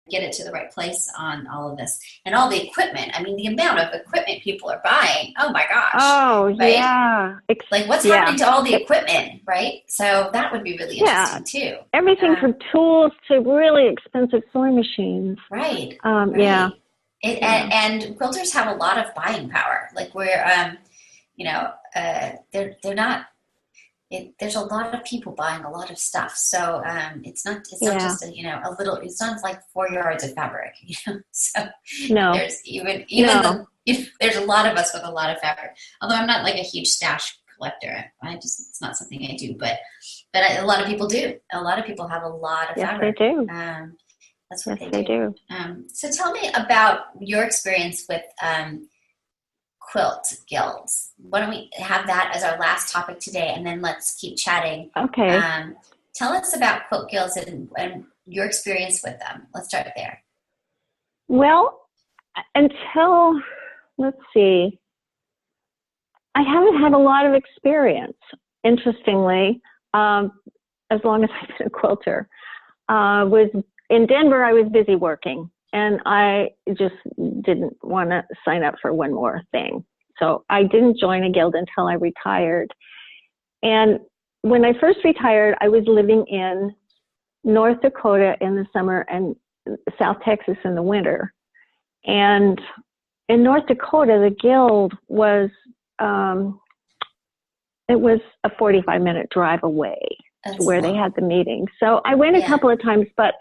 get it to the right place on all of this and all the equipment. I mean, the amount of equipment people are buying. Oh my gosh. Oh, right? yeah. Like what's happening to all the equipment, right? So that would be really interesting too. Everything from tools to really expensive sewing machines. Right. Right. Yeah. And quilters have a lot of buying power. Like we're, they're not. There's a lot of people buying a lot of stuff, so it's not just a little. It's not like 4 yards of fabric, So there's there's a lot of us with a lot of fabric. Although I'm not like a huge stash collector, it's not something I do. But a lot of people do. A lot of people have a lot of fabric. Yes, they do. That's what they do. So tell me about your experience with quilt guilds. Why don't we have that as our last topic today, and then let's keep chatting. Okay. Tell us about quilt guilds and your experience with them. Let's start there. Well, let's see, I haven't had a lot of experience, interestingly, as long as I've been a quilter. In Denver, I was busy working. And I just didn't want to sign up for one more thing. So I didn't join a guild until I retired. And when I first retired, I was living in North Dakota in the summer and South Texas in the winter. And in North Dakota, the guild was, it was a 45-minute drive away to where they had the meeting. So I went a couple of times, but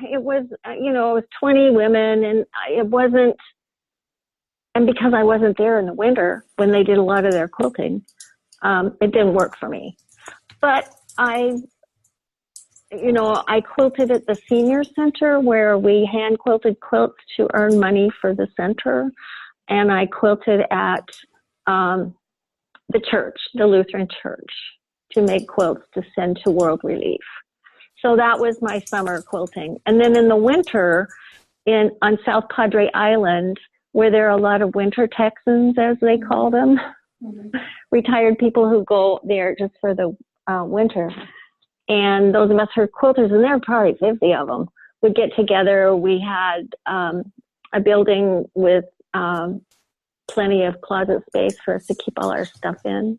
it was 20 women, and it wasn't, and because I wasn't there in the winter when they did a lot of their quilting, it didn't work for me. But I quilted at the senior center where we hand quilted quilts to earn money for the center. And I quilted at the church, the Lutheran church, to make quilts to send to World Relief. So that was my summer quilting. And then in the winter, on South Padre Island, where there are a lot of winter Texans, as they call them, retired people who go there just for the winter. And those of us who are quilters, and there are probably 50 of them, would get together. We had a building with plenty of closet space for us to keep all our stuff in.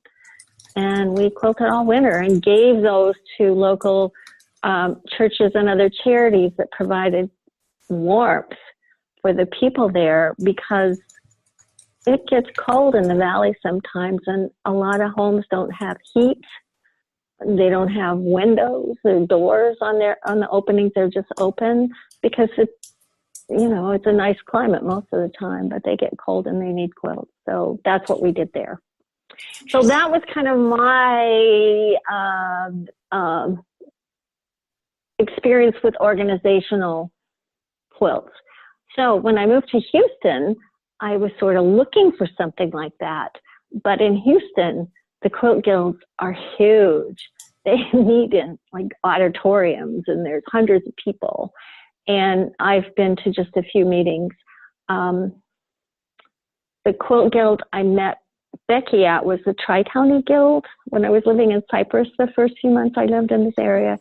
And we quilted all winter and gave those to local churches and other charities that provided warmth for the people there, because it gets cold in the valley sometimes, and a lot of homes don't have heat. They don't have windows or doors on the openings. They're just open because it's a nice climate most of the time, but they get cold and they need quilts. So that's what we did there. So that was kind of my experience with organizational quilts. So when I moved to Houston, I was sort of looking for something like that. But in Houston, the quilt guilds are huge. They meet in like auditoriums, and there's hundreds of people. And I've been to just a few meetings. The quilt guild I met Becky at was the Tri-County Guild when I was living in Cypress the first few months I lived in this area.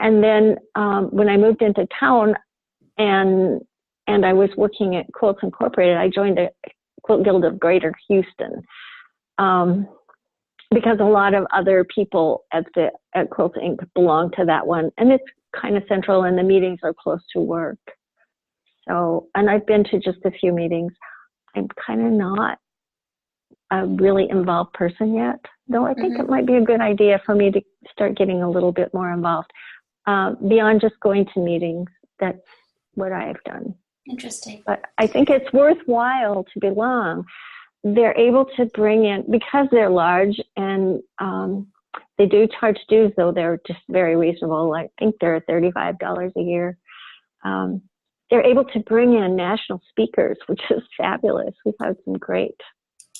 And then when I moved into town and I was working at Quilts Incorporated, I joined the Quilt Guild of Greater Houston because a lot of other people at Quilts Inc. belong to that one. And it's kind of central, and the meetings are close to work. So, and I've been to just a few meetings. I'm kind of not a really involved person yet, though I think it might be a good idea for me to start getting a little bit more involved. Beyond just going to meetings, that's what I've done. Interesting. But I think it's worthwhile to belong. They're able to bring in, because they're large, and they do charge dues, though they're just very reasonable. I think they're $35 a year. They're able to bring in national speakers, which is fabulous. We've had some great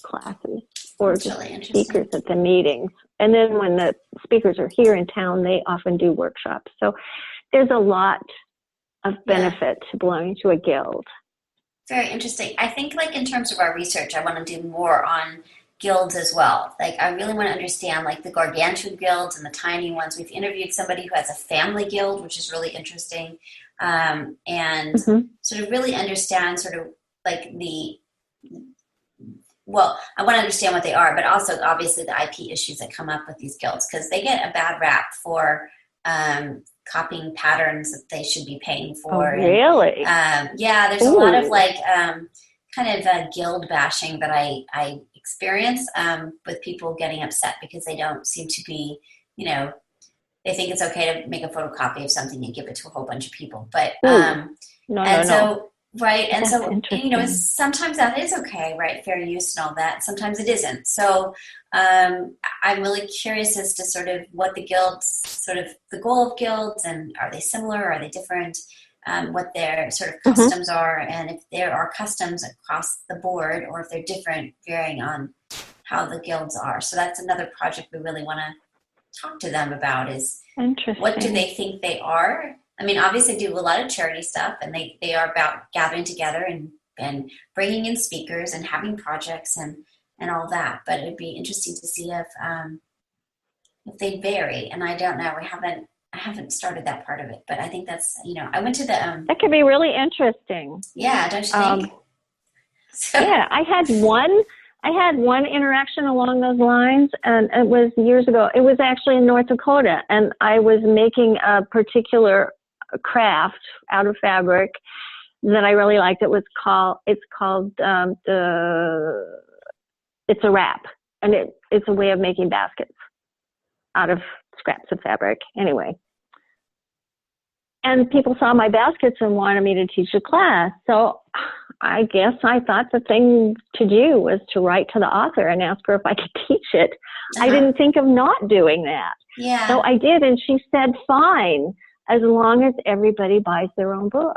classes or That's just really speakers at the meetings. And then when the speakers are here in town, they often do workshops. So there's a lot of benefit to belonging to a guild. Very interesting. I think like in terms of our research, I want to do more on guilds as well. Like I really want to understand like the gargantuan guilds and the tiny ones. We've interviewed somebody who has a family guild, which is really interesting. and sort of really understand sort of like I want to understand what they are, but also obviously the IP issues that come up with these guilds, because they get a bad rap for copying patterns that they should be paying for. Oh, really? Yeah, there's a lot of like kind of guild bashing that I experience with people getting upset because they don't seem to be, they think it's okay to make a photocopy of something and give it to a whole bunch of people. But no. Right. And that's so, sometimes that is okay, right? Fair use and all that. Sometimes it isn't. So I'm really curious as to sort of what the guilds, sort of the goal of guilds, and are they similar? Are they different? What their sort of customs are, and if there are customs across the board, or if they're different, varying on how the guilds are. So that's another project we really want to talk to them about, is what do they think they are? I mean, obviously they do a lot of charity stuff, and they are about gathering together and bringing in speakers and having projects and all that. But it'd be interesting to see if they vary. And I don't know. I haven't started that part of it, but I think that's, I went to the... that could be really interesting. Yeah, don't you think? Yeah, I had one interaction along those lines, and it was years ago. It was actually in North Dakota, and I was making a particular craft out of fabric that I really liked. It's called it's a wrap, and it's a way of making baskets out of scraps of fabric. Anyway, and people saw my baskets and wanted me to teach a class. So I guess I thought the thing to do was to write to the author and ask her if I could teach it. I didn't think of not doing that. Yeah. So I did, and she said, fine, as long as everybody buys their own book.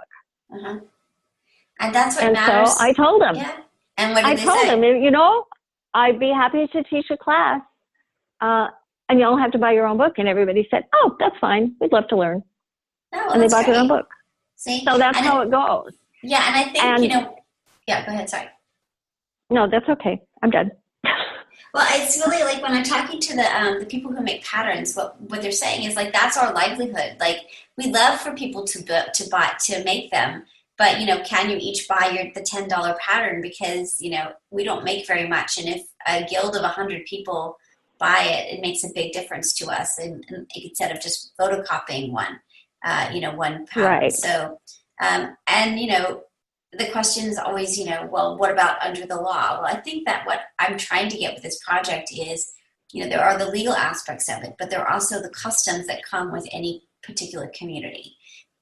And that's what matters. So I told them. Yeah. And what did they say? I told them, I'd be happy to teach a class, and you all have to buy your own book. And everybody said, oh, that's fine. We'd love to learn. Oh, and they bought their own book. See? So that's how it goes. Yeah, and I think, yeah, go ahead, sorry. No, that's okay. I'm done. Well, it's really like when I'm talking to the people who make patterns, what they're saying is like, that's our livelihood. Like, we love for people to make them, but can you each buy the $10 pattern? Because we don't make very much, and if a guild of 100 people buy it, it makes a big difference to us, and instead of just photocopying one pattern. Right. So, the question is always, well, what about under the law? Well, I think that what I'm trying to get with this project is, there are the legal aspects of it, but there are also the customs that come with any particular community.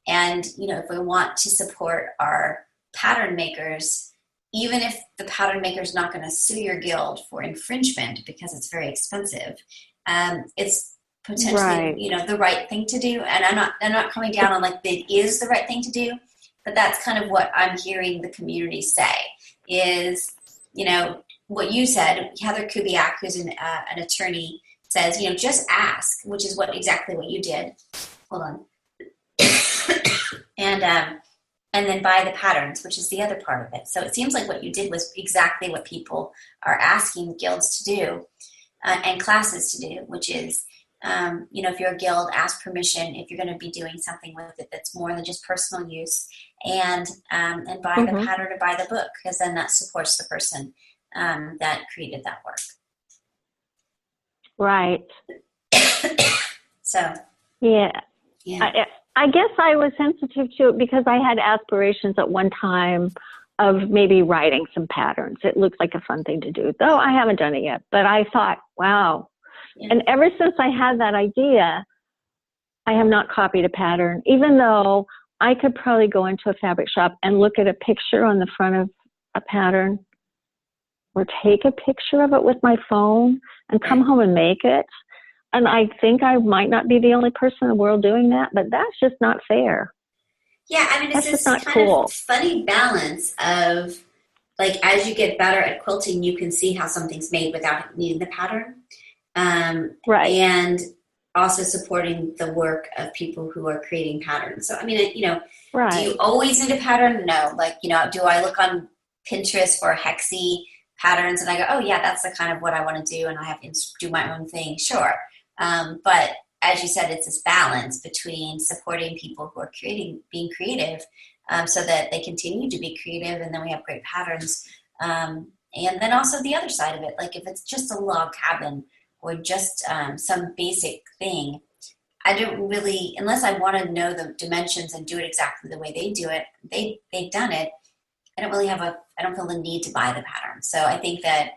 And, if we want to support our pattern makers, even if the pattern maker is not going to sue your guild for infringement because it's very expensive, it's potentially, the right thing to do. And I'm not coming down on like it is the right thing to do, but that's kind of what I'm hearing the community say is, what you said. Heather Kubiak, who's an attorney, says, just ask, which is exactly what you did. Hold on. And then buy the patterns, which is the other part of it. So it seems like what you did was exactly what people are asking guilds to do and classes to do, which is, if you're a guild, ask permission if you're going to be doing something with it that's more than just personal use, and buy the pattern or buy the book, because then that supports the person that created that work. Right. So. Yeah. I guess I was sensitive to it because I had aspirations at one time of maybe writing some patterns. It looked like a fun thing to do, though I haven't done it yet. But I thought, wow. Yeah. And ever since I had that idea, I have not copied a pattern, even though I could probably go into a fabric shop and look at a picture on the front of a pattern, or take a picture of it with my phone and come home and make it. And I think I might not be the only person in the world doing that, but that's just not fair. Yeah, I mean, it's this kind of funny balance of, like, as you get better at quilting, you can see how something's made without needing the pattern. Right. And also supporting the work of people who are creating patterns. So, I mean, right. Do you always need a pattern? No. Like, do I look on Pinterest for hexy patterns and I go, oh, yeah, that's the kind of what I want to do, and I have to do my own thing? Sure. But as you said, it's this balance between supporting people who are being creative, so that they continue to be creative, and then we have great patterns. And then also the other side of it, like if it's just a log cabin or just some basic thing, I don't really, unless I want to know the dimensions and do it exactly the way they do it, they've done it. I don't feel the need to buy the pattern. So I think that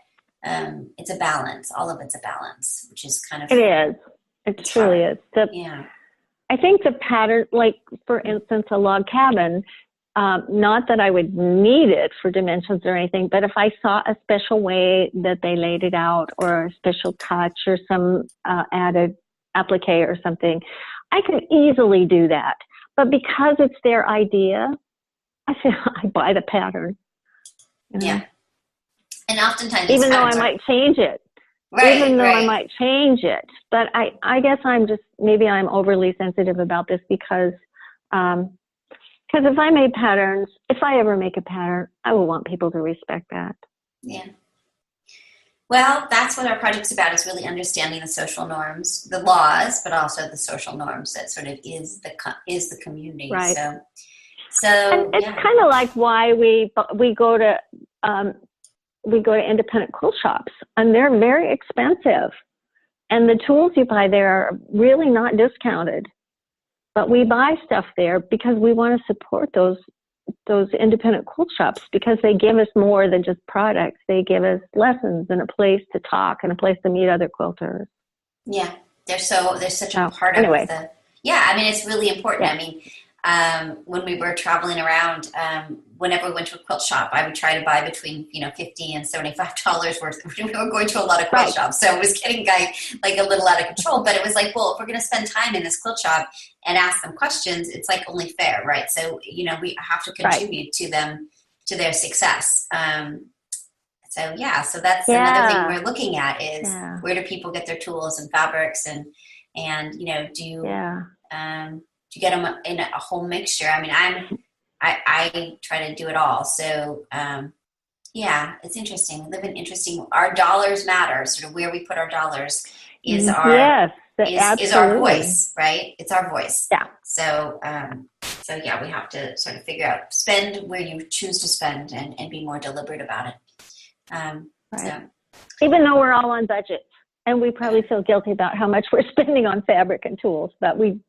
it's a balance. All of it's a balance, which is kind of. It is. It truly is. I think the pattern, like for instance, a log cabin, not that I would need it for dimensions or anything, but if I saw a special way that they laid it out, or a special touch, or some added applique or something, I could easily do that. But because it's their idea, I buy the pattern. You know? Yeah. And oftentimes, even though I might change it. Right, even though right. I might change it. But I guess maybe I'm overly sensitive about this because if I made patterns, if I ever make a pattern, I will want people to respect that. Yeah. Well, that's what our project's about, is really understanding the social norms, the laws, but also the social norms that sort of is the community. Right. So and it's kind of like why we go to independent quilt shops, and they're very expensive, and the tools you buy there are really not discounted. But we buy stuff there because we want to support those independent quilt shops, because they give us more than just products. They give us lessons and a place to talk and a place to meet other quilters. Yeah, they're such a part of the. Yeah, I mean, it's really important. Yeah. I mean, when we were traveling around, whenever we went to a quilt shop, I would try to buy between $50 and $75 worth. We were going to a lot of quilt shops, so it was getting like a little out of control. But it was like, well, if we're going to spend time in this quilt shop and ask them questions, it's like only fair, right? So we have to contribute to them, to their success. So that's another thing we're looking at is where do people get their tools and fabrics, and do you get them in a whole mixture? I mean, I try to do it all. So, it's interesting. We live in our dollars matter. Sort of where we put our dollars is our voice, right? It's our voice. Yeah. So we have to sort of figure out, spend where you choose to spend, and be more deliberate about it. So. Even though we're all on budgets, and we probably feel guilty about how much we're spending on fabric and tools, but we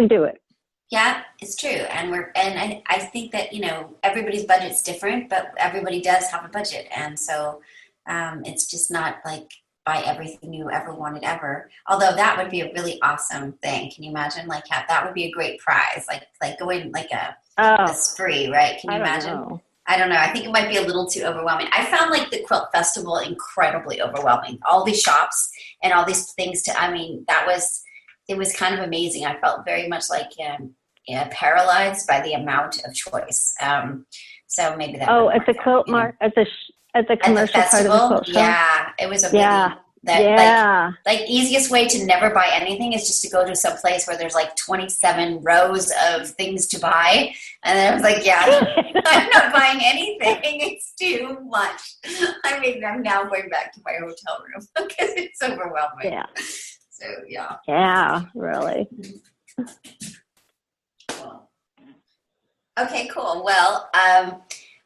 do it. Yeah, it's true. And I think that, everybody's budget's different, but everybody does have a budget. And so it's just not like buy everything you ever wanted ever. Although that would be a really awesome thing. Can you imagine? Like that would be a great prize, like going like a spree, right? Can you imagine? I don't know. I think it might be a little too overwhelming. I found like the quilt festival incredibly overwhelming. All these shops and all these things it was kind of amazing. I felt very much like paralyzed by the amount of choice. So maybe that. Oh, at the quilt at the commercial part of the quilt shop. Yeah, it was a really like easiest way to never buy anything is just to go to some place where there's like 27 rows of things to buy, and then I was like, I'm not buying anything. It's too much. I mean, I'm now going back to my hotel room because it's overwhelming. Yeah. So, yeah. Yeah, really. Cool. Okay, cool. Well,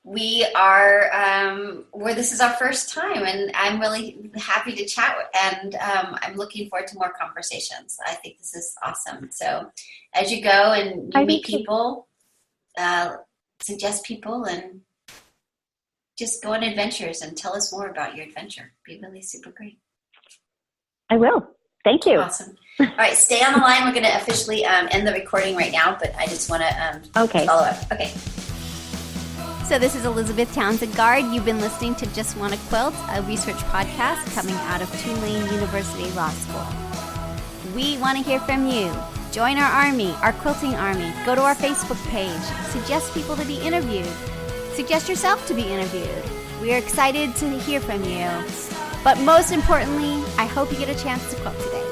we are, this is our first time, and I'm really happy to chat, and I'm looking forward to more conversations. I think this is awesome. So as you go and you meet people, suggest people, and just go on adventures and tell us more about your adventure. It'd be really super great. I will. Thank you. Awesome. All right, stay on the line. We're going to officially end the recording right now, but I just want to follow up. Okay. So this is Elizabeth Townsend-Gard. You've been listening to Just Wanna Quilt, a research podcast coming out of Tulane University Law School. We want to hear from you. Join our army, our quilting army. Go to our Facebook page. Suggest people to be interviewed. Suggest yourself to be interviewed. We are excited to hear from you. But most importantly, I hope you get a chance to quilt today.